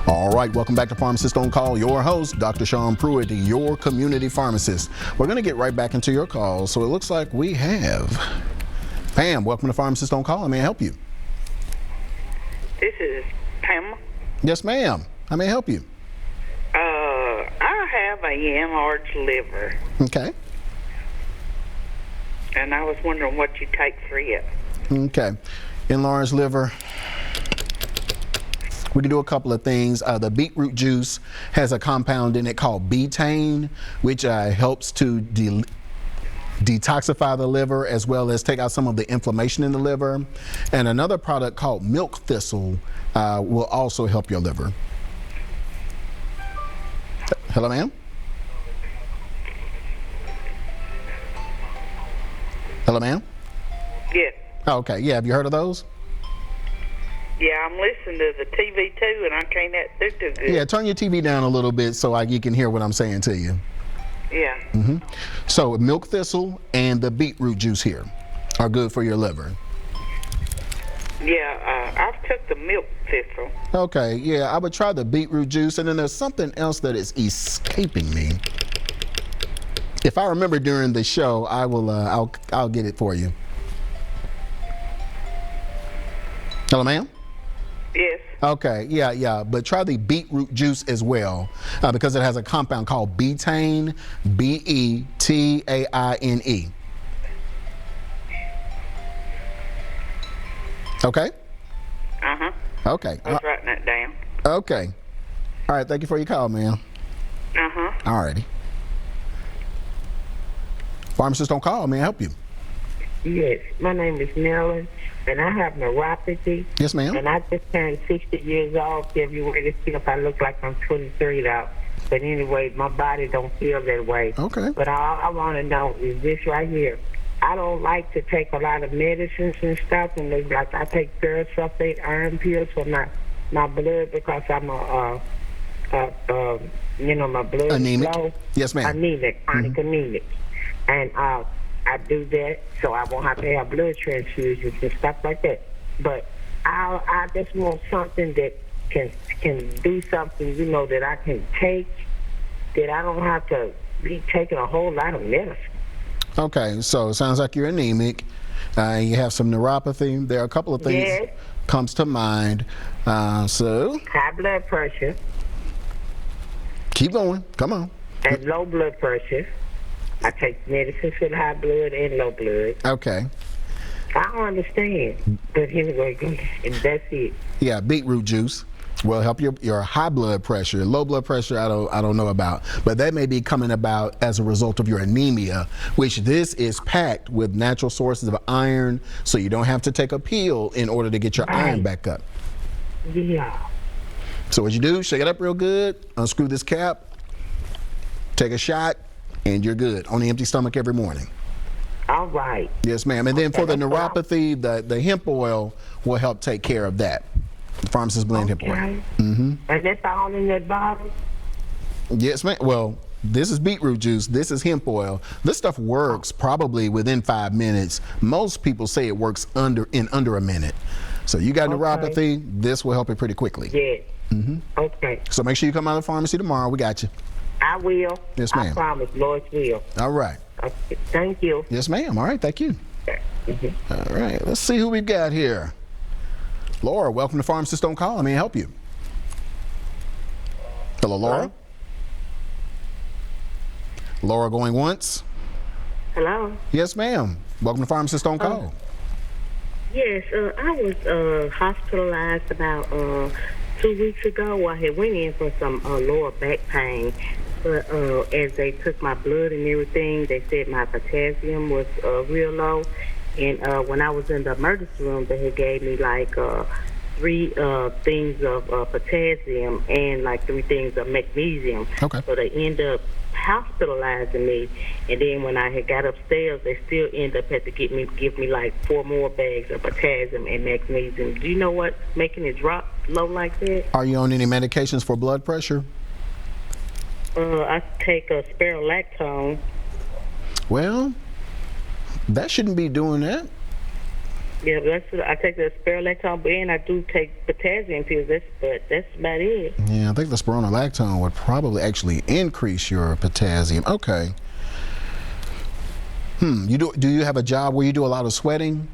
All right, welcome back to Pharmacist on Call. Your host, Dr. Sean Pruitt, your community pharmacist. We're going to get right back into your calls. So it looks like we have Pam. Welcome to Pharmacist on Call. How may I help you? This is Pam. Yes, ma'am. How may I help you? I have a enlarged liver, Okay. and I was wondering what you take for it. Okay. Enlarged liver. We can do a couple of things. The beetroot juice has a compound in it called betaine, which helps to detoxify the liver as well as take out some of the inflammation in the liver. And another product called milk thistle will also help your liver. Hello, ma'am? Hello, ma'am? Yes. Okay, yeah, have you heard of those? Yeah, I'm listening to the TV too, and I can't do too good. Yeah, turn your TV down a little bit so you can hear what I'm saying to you. Yeah. So milk thistle and the beetroot juice here are good for your liver. Yeah, I've took the milk thistle. Okay, yeah, I would try the beetroot juice, and then there's something else that is escaping me. If I remember during the show, I will. I'll get it for you. Hello, ma'am? Yes. Okay, yeah, but try the beetroot juice as well because it has a compound called betaine, betaine. Okay? Uh-huh. Okay. I was writing that down. Okay. All right, thank you for your call, ma'am. Uh-huh. All righty. Pharmacist on Call, may I help you? Yes, my name is Marilyn, and I have neuropathy. Yes, ma'am. And I just turned 60 years old. February to see if I look like I'm 23 now. But anyway, my body don't feel that way. Okay. But all I want to know is this right here. I don't like to take a lot of medicines and stuff, and it's like I take ferrous sulfate iron pills for my blood because I'm my blood Anemic? is low. Yes, ma'am. Anemic, chronic anemic. And I do that so I won't have to have blood transfusions and stuff like that. But I just want something that can do something, that I can take, that I don't have to be taking a whole lot of medicine. Okay, so it sounds like you're anemic. You have some neuropathy. There are a couple of things Yes. comes to mind. So High blood pressure keep going. Come on. and low blood pressure. I take medicine for high blood and low blood. Okay. I don't understand, but anyway, and that's it. Yeah, beetroot juice will help your high blood pressure. Low blood pressure, I don't know about, but that may be coming about as a result of your anemia, which this is packed with natural sources of iron, so you don't have to take a pill in order to get your iron back up. Yeah. So what you do, shake it up real good, unscrew this cap, take a shot, and you're good on the empty stomach every morning. All right. Yes, ma'am. And then for the neuropathy, the hemp oil will help take care of that. Pharmacist blend hemp oil. And that's all in that bottle? Yes, ma'am. Well, this is beetroot juice. This is hemp oil. This stuff works probably within 5 minutes. Most people say it works under a minute. So you got neuropathy, this will help it pretty quickly. Yes. Okay. So make sure you come out of the pharmacy tomorrow. We got you. I will. Yes, I ma'am. promise, Lord's will. All right. Okay. Thank you. Yes, ma'am. All right. Thank you. All right. Let's see who we've got here. Laura, welcome to Pharmacist on Call. I may help you. Hello, Laura. Laura going once. Hello? Yes, ma'am. Welcome to Pharmacist on Call. Yes, I was hospitalized about 2 weeks ago. I had went in for some lower back pain, but as they took my blood and everything, they said my potassium was real low. And when I was in the emergency room, they had gave me like 3 things of potassium and like 3 things of magnesium. Okay. So they end up hospitalizing me, and then when I had got upstairs, they still end up had to give me like 4 more bags of potassium and magnesium. Do you know what's making it drop low like that? Are you on any medications for blood pressure? I take a spirulactone. Well, that shouldn't be doing that. Yeah, I take the spironolactone, and I do take potassium pills. But that's about it. Yeah, I think the spironolactone would probably actually increase your potassium. Okay. Do you have a job where you do a lot of sweating?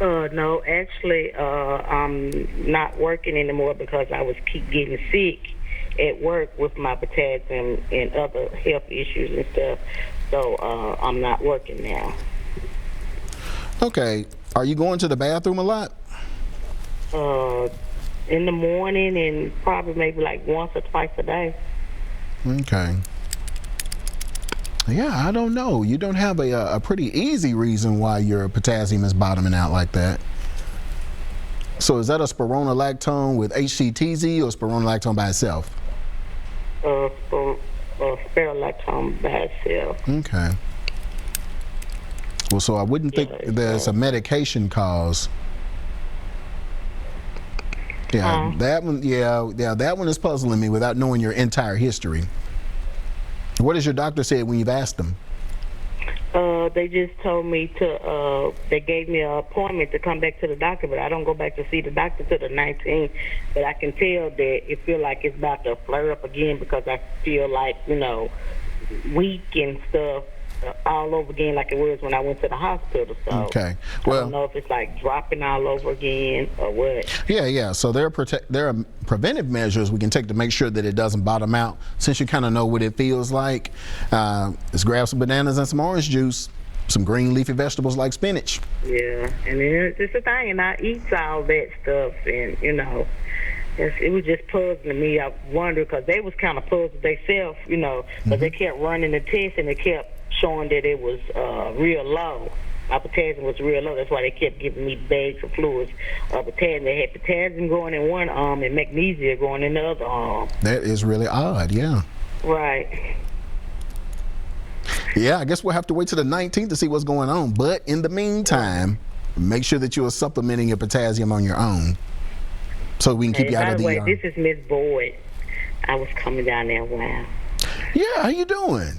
No, actually, I'm not working anymore because I was keep getting sick at work with my potassium and other health issues and stuff. So I'm not working now. Okay. Are you going to the bathroom a lot? In the morning and probably maybe like once or twice a day. Okay. Yeah, I don't know. You don't have a pretty easy reason why your potassium is bottoming out like that. So is that a spironolactone with HCTZ or spironolactone by itself? Spironolactone by itself. Okay. Well, so I wouldn't think there's a medication cause. Yeah, that one. Yeah, that one is puzzling me without knowing your entire history. What has your doctor said when you've asked them? They just told me to. They gave me an appointment to come back to the doctor, but I don't go back to see the doctor till the 19th. But I can tell that it feel like it's about to flare up again because I feel like weak and stuff. All over again like it was when I went to the hospital. So okay. Well, I don't know if it's like dropping all over again or what. Yeah. So there are preventive measures we can take to make sure that it doesn't bottom out. Since you kind of know what it feels like, let's grab some bananas and some orange juice, some green leafy vegetables like spinach. Yeah, and then it's the thing, and I eat all that stuff, and it was just puzzling me. I wonder because they was kind of puzzled themselves, but they kept running the test and they kept showing that it was real low. My potassium was real low. That's why they kept giving me bags of fluids of potassium. They had potassium going in one arm and magnesium going in the other arm. That is really odd, yeah. Right. Yeah, I guess we'll have to wait till the 19th to see what's going on. But in the meantime, make sure that you are supplementing your potassium on your own so we can keep you out of the... By the way, this is Miss Boyd. I was coming down there a while. Yeah, how you doing?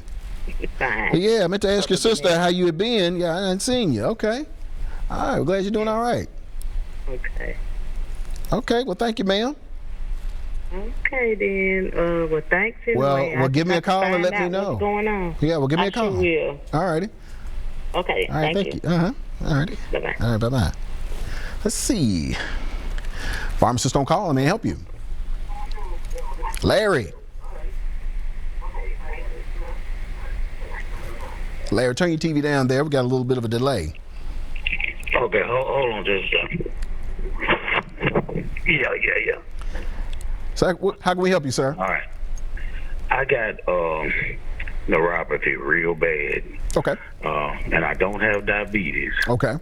Fine. Yeah, I meant to ask your sister how you had been. Yeah, I hadn't seen you. Okay. All right, we're glad you're doing all right. Okay. Okay, well, thank you, ma'am. Okay, then. Well, thanks anyway. Well, give me a call and let me know. What's going on? Yeah, well, give me a call. I sure will. All righty. Okay, All right, thank you. All righty. Bye-bye. All right, bye-bye. Let's see. Pharmacist on call. I may help you. Larry. Larry, turn your TV down there. We got a little bit of a delay. Okay, hold on just a second. Yeah. So how can we help you, sir? All right. I got neuropathy real bad. Okay. And I don't have diabetes. Okay.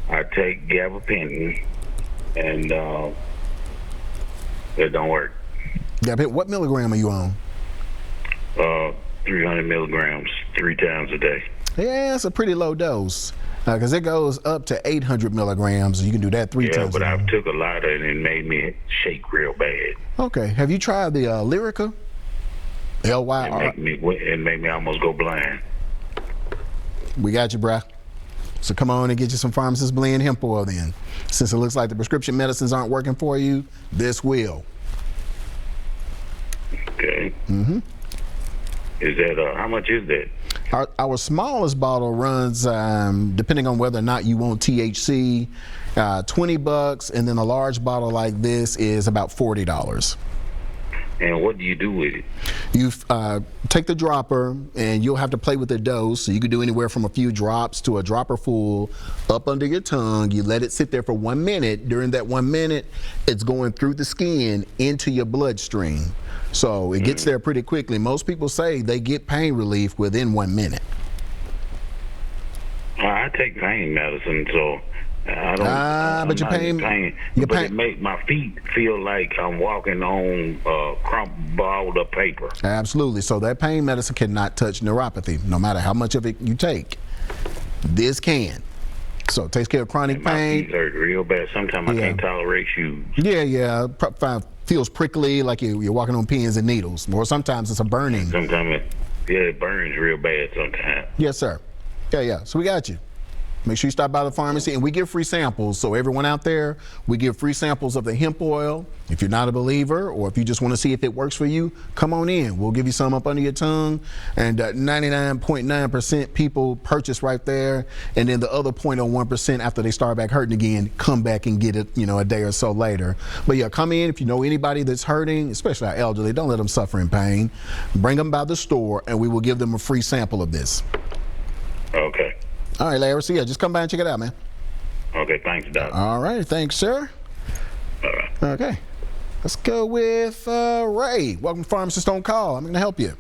I take gabapentin, and it don't work. What milligram are you on? 300 milligrams 3 times a day. Yeah, it's a pretty low dose because it goes up to 800 milligrams. You can do that 3 times. Yeah, but I took a lot of it and it made me shake real bad. Okay. Have you tried the Lyrica? L-Y-R. It made me almost go blind. We got you, bruh. So come on and get you some Pharmacist Blend hemp oil then. Since it looks like the prescription medicines aren't working for you, this will. Okay. Mm-hmm. Is that, how much is that? Our smallest bottle runs, depending on whether or not you want THC, $20, and then a large bottle like this is about $40. And what do you do with it? You take the dropper, and you'll have to play with the dose. So you can do anywhere from a few drops to a dropper full up under your tongue. You let it sit there for 1 minute. During that 1 minute, it's going through the skin into your bloodstream. So it gets there pretty quickly. Most people say they get pain relief within 1 minute. I take pain medicine, so I don't. But your pain. It make my feet feel like I'm walking on balled up paper. Absolutely. So that pain medicine cannot touch neuropathy, no matter how much of it you take. This can. So it takes care of chronic my pain. Feet hurt real bad. Sometimes I can't tolerate shoes. Yeah. Feels prickly, like you're walking on pins and needles. Or sometimes it's a burning. Sometimes it burns real bad sometimes. Yes, sir. Yeah. So we got you. Make sure you stop by the pharmacy, and we give free samples. So everyone out there, we give free samples of the hemp oil. If you're not a believer, or if you just want to see if it works for you, come on in. We'll give you some up under your tongue. And 99.9% people purchase right there. And then the other 0.01% after they start back hurting again, come back and get it, a day or so later. But yeah, come in. If you know anybody that's hurting, especially our elderly, don't let them suffer in pain. Bring them by the store, and we will give them a free sample of this. Okay. All right, Larry. So yeah, just come by and check it out, man. Okay, thanks, Doc. All right, thanks, sir. All right. Okay, let's go with Ray. Welcome to Pharmacist on Call. I'm going to help you.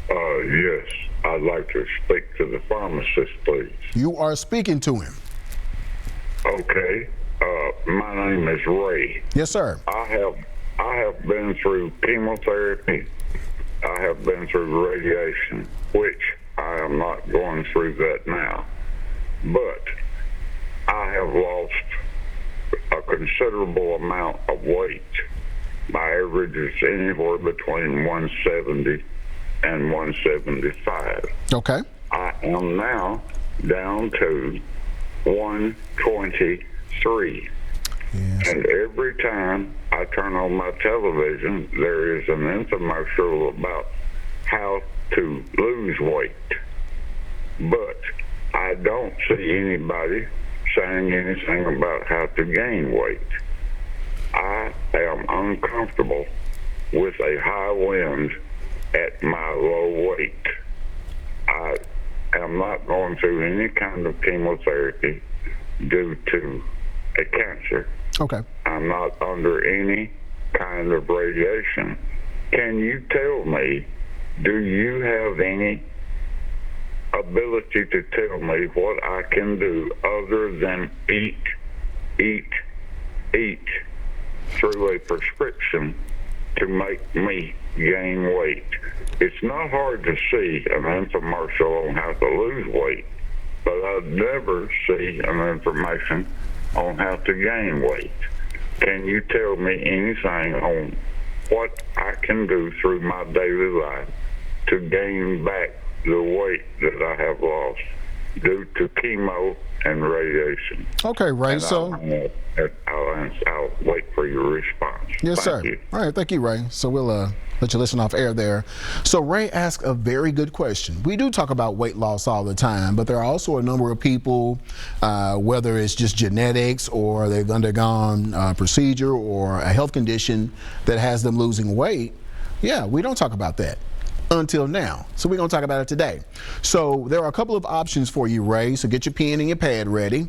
Yes, I'd like to speak to the pharmacist, please. You are speaking to him. Okay. My name is Ray. Yes, sir. I have been through chemotherapy. I have been through radiation, which I am not going through that now. But I have lost a considerable amount of weight. My average is anywhere between 170 and 175. Okay. I am now down to 123. Yes. And every time I turn on my television, there is an infomercial about how to lose weight. But I don't see anybody saying anything about how to gain weight. I am uncomfortable with a high wind at my low weight. I am not going through any kind of chemotherapy due to a cancer. Okay. I'm not under any kind of radiation. Can you tell me, do you have any ability to tell me what I can do other than eat through a prescription to make me gain weight? It's not hard to see an infomercial on how to lose weight, but I'd never see an information on how to gain weight. Can you tell me anything on what I can do through my daily life to gain back the weight that I have lost due to chemo and radiation? Okay, Ray. And So. I'll wait for your response. Yes, Thank sir. you. All right, thank you, Ray. So we'll let you listen off air there. So Ray asked a very good question. We do talk about weight loss all the time, but there are also a number of people, whether it's just genetics or they've undergone a procedure or a health condition that has them losing weight. Yeah, we don't talk about that until now. So we're going to talk about it today. So there are a couple of options for you, Ray. So get your pen and your pad ready.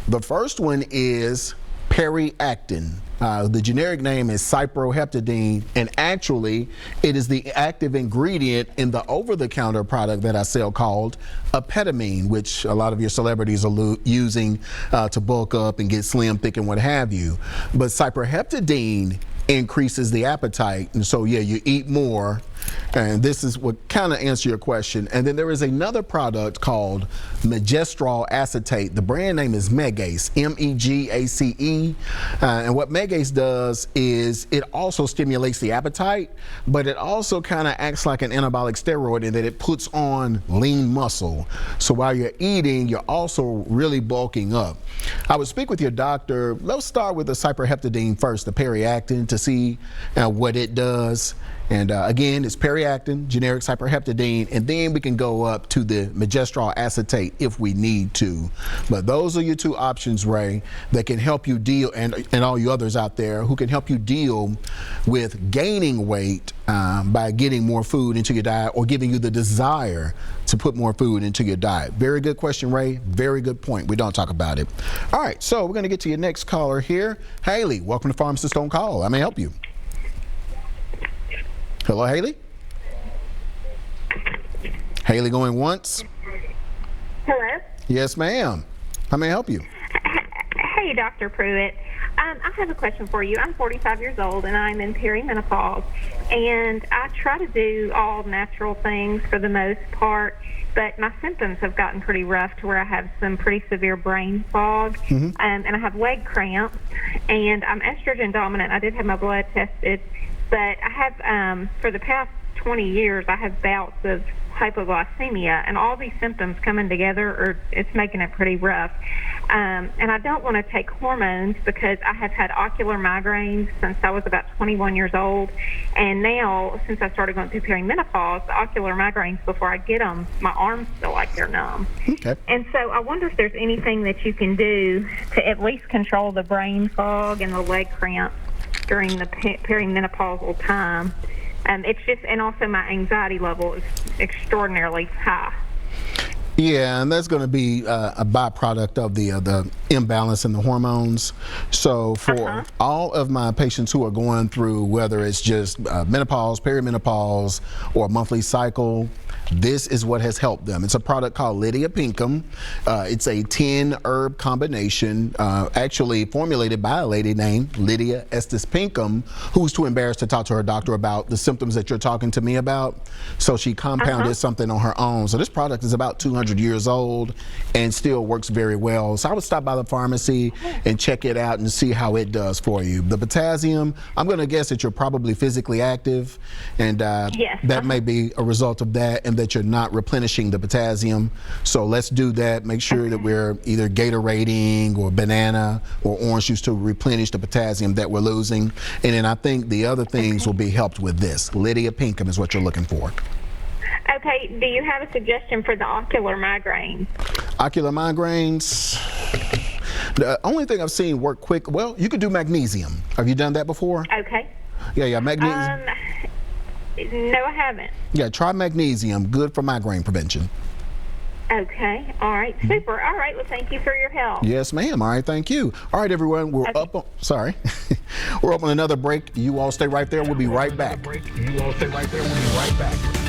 The first one is Periactin. The generic name is cyproheptadine, and actually it is the active ingredient in the over-the-counter product that I sell called amphetamine, which a lot of your celebrities are using to bulk up and get slim, thick, and what have you. But cyproheptadine increases the appetite, and so yeah, you eat more, and this is what kind of answer your question. And then there is another product called Megestrol acetate. The brand name is Megace, M-E-G-A-C-E, and what Megace does is it also stimulates the appetite, but it also kind of acts like an anabolic steroid in that it puts on lean muscle. So while you're eating, you're also really bulking up. I would speak with your doctor. Let's start with the cyproheptadine first, the Periactin, to see what it does. And again, it's Periactin, generic cyproheptadine, and then we can go up to the Megestrol acetate if we need to. But those are your two options, Ray, that can help you deal, and all you others out there who can help you deal with gaining weight by getting more food into your diet or giving you the desire to put more food into your diet. Very good question, Ray. Very good point. We don't talk about it. All right, so we're going to get to your next caller here. Haley, welcome to Pharmacist on Call. I may help you. Hello, Haley? Haley going once? Hello? Yes, ma'am. How may I help you? Hey, Dr. Pruitt. I have a question for you. I'm 45 years old, and I'm in perimenopause. And I try to do all natural things for the most part, but my symptoms have gotten pretty rough to where I have some pretty severe brain fog, and I have leg cramps, and I'm estrogen dominant. I did have my blood tested, but I have, for the past 20 years, I have bouts of hypoglycemia, and all these symptoms coming together, it's making it pretty rough. And I don't want to take hormones because I have had ocular migraines since I was about 21 years old. And now, since I started going through perimenopause, the ocular migraines, before I get them, my arms feel like they're numb. Okay. And so I wonder if there's anything that you can do to at least control the brain fog and the leg cramps during the perimenopausal time. It's just, and also my anxiety level is extraordinarily high. Yeah, and that's going to be a byproduct of the imbalance in the hormones. So for all of my patients who are going through, whether it's just menopause, perimenopause, or a monthly cycle, this is what has helped them. It's a product called Lydia Pinkham. It's a 10 herb combination, actually formulated by a lady named Lydia Estes Pinkham, who's too embarrassed to talk to her doctor about the symptoms that you're talking to me about. So she compounded something on her own. So this product is about 200 years old and still works very well. So I would stop by the pharmacy and check it out and see how it does for you. The potassium, I'm going to guess that you're probably physically active, and Yes. that may be a result of that, and that you're not replenishing the potassium. So let's do that. Make sure that we're either Gatorading or banana or orange juice to replenish the potassium that we're losing. And then I think the other things will be helped with this. Lydia Pinkham is what you're looking for. Okay, do you have a suggestion for the ocular migraine? Ocular migraines. The only thing I've seen work quick, well, you could do magnesium. Have you done that before? Okay. Yeah, magnesium. No, I haven't. Yeah, try magnesium. Good for migraine prevention. Okay. All right. Super. All right. Well, thank you for your help. Yes, ma'am. All right, thank you. All right, everyone, we're up on, sorry. We're up on another break. You all stay right there. We'll be right back. You all stay right there. We'll be right back.